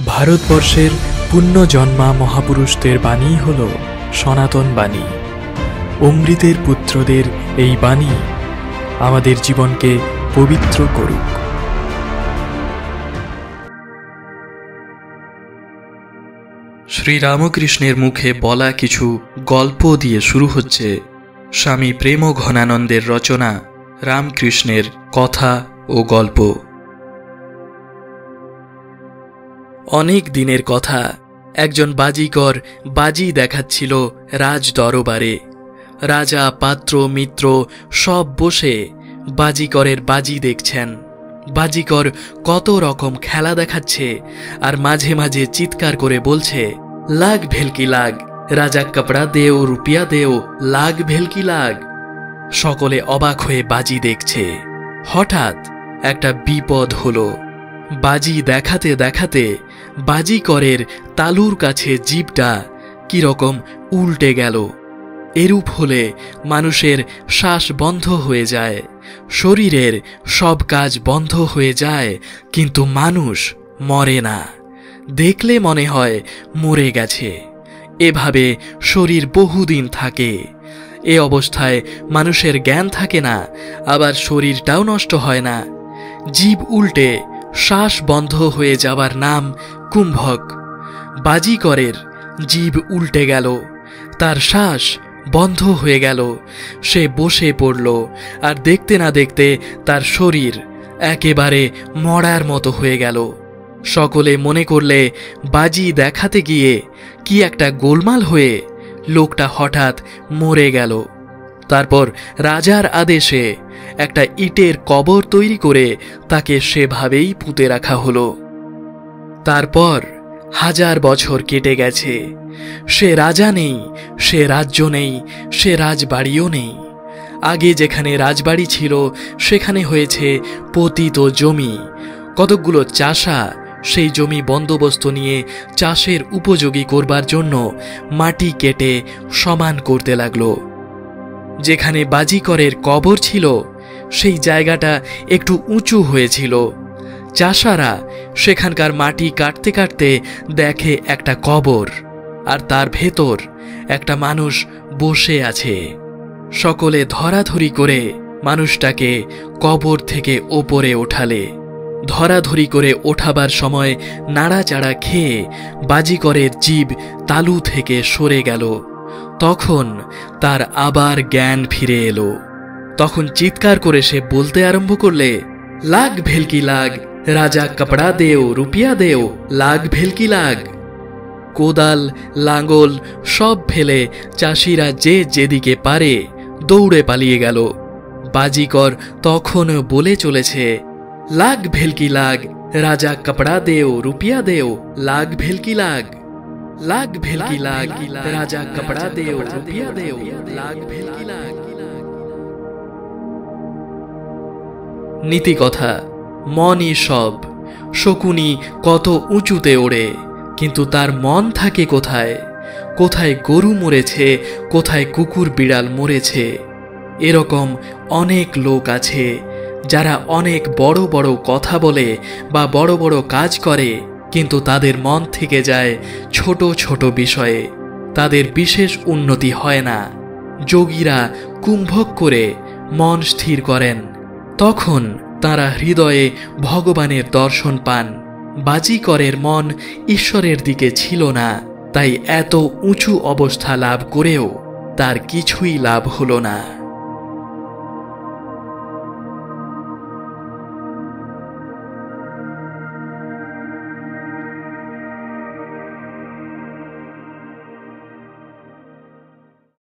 ভারতবর্ষের পুণ্যজন্মা মহাপুরুষদের বাণী হল সনাতন বাণী। অমৃতের পুত্রদের এই বাণী আমাদের জীবনকে পবিত্র করুক। শ্রীরামকৃষ্ণের মুখে বলা কিছু গল্প দিয়ে শুরু হচ্ছে স্বামী প্রেম ঘনানন্দের রচনা রামকৃষ্ণের কথা ও গল্প। অনেক দিনের কথা, একজন বাজিকর বাজি দেখাচ্ছিল রাজ দরবারে। রাজা, পাত্র, মিত্র সব বসে বাজিকরের বাজি দেখছেন। বাজিকর কত রকম খেলা দেখাচ্ছে আর মাঝে মাঝে চিৎকার করে বলছে, লাগ ভেলকি লাগ, রাজা কাপড়া দেও, রুপিয়া দেও, লাগ ভেলকি লাগ। সকলে অবাক হয়ে বাজি দেখছে। হঠাৎ একটা বিপদ হলো। বাজি দেখাতে দেখাতে বাজিকরের তালুর কাছে জিভটা কিরকম উল্টে গেল। এরূপ হলে মানুষের শ্বাস বন্ধ হয়ে যায়, শরীরের সব কাজ বন্ধ হয়ে যায়, কিন্তু মানুষ মরে না। দেখলে মনে হয় মরে গেছে। এভাবে শরীর বহুদিন থাকে। এ অবস্থায় মানুষের জ্ঞান থাকে না, আবার শরীরটাও নষ্ট হয় না। জিভ উল্টে শ্বাস বন্ধ হয়ে যাওয়ার নাম কুম্ভক। বাজিকরের জিভ উল্টে গেল, তার শ্বাস বন্ধ হয়ে গেল। সে বসে পড়ল, আর দেখতে না দেখতে তার শরীর একেবারে মরার মতো হয়ে গেল। সকলে মনে করলে বাজি দেখাতে গিয়ে কি একটা গোলমাল হয়ে লোকটা হঠাৎ মরে গেল। তারপর রাজার আদেশে একটা ইটের কবর তৈরি করে তাকে সেভাবেই পুঁতে রাখা হলো। তারপর 1000 বছর কেটে গেছে। সে রাজা নেই, সে রাজ্য নেই, সে রাজবাড়িও নেই। আগে যেখানে রাজবাড়ি ছিল সেখানে হয়েছে পতিত জমি। কতকগুলো চাষা সেই জমি বন্দোবস্ত নিয়ে চাষের উপযোগী করবার জন্য মাটি কেটে সমান করতে লাগলো। যেখানে বাজিকরের কবর ছিল সেই জায়গাটা একটু উঁচু হয়েছিল। চাষারা সেখানকার মাটি কাটতে কাটতে দেখে একটা কবর, আর তার ভেতর একটা মানুষ বসে আছে। সকলে ধরাধরি করে মানুষটাকে কবর থেকে ওপরে ওঠালে। ধরাধরি করে ওঠাবার সময় নাড়াচাড়া খেয়ে বাজিকরের জিভ তালু থেকে সরে গেল। তখন তার আবার জ্ঞান ফিরে এলো। তখন চিৎকার করে সে বলতে আরম্ভ করলে, লাগ ভেলকি লাগ, রাজা কাপড়া দেও, রুপিয়া দেও, লাগ ভেলকি লাগ। কোদাল, লাঙ্গল সব ফেলে চাষিরা যে যেদিকে পারে দৌড়ে পালিয়ে গেল। বাজিকর তখনও বলে চলেছে, লাগ ভেলকি লাগ, রাজা কাপড়া দেও, রুপিয়া দেও, লাগ ভেলকি লাগ। লাগ ভেলকি লাগ, রাজা কাপড়া দেও, রুপিয়া দেও, লাগ ভেলকি লাগ। নীতি কথা, মনই সব। শকুনি কত উঁচুতে ওড়ে, কিন্তু তার মন থাকে কোথায়? কোথায় গরু মরেছে, কোথায় কুকুর বিড়াল মরেছে। এরকম অনেক লোক আছে যারা অনেক বড় বড় কথা বলে বা বড় বড় কাজ করে, কিন্তু তাদের মন থেকে যায় ছোট ছোট বিষয়ে। তাদের বিশেষ উন্নতি হয় না। যোগীরা কুম্ভক করে মন স্থির করেন, তখন তারা হৃদয়ে ভগবানের দর্শন পান। বাজিকরের মন ঈশ্বরের দিকে ছিল না, তাই এত উঁচু অবস্থা লাভ করেও তার কিছুই লাভ হলো না।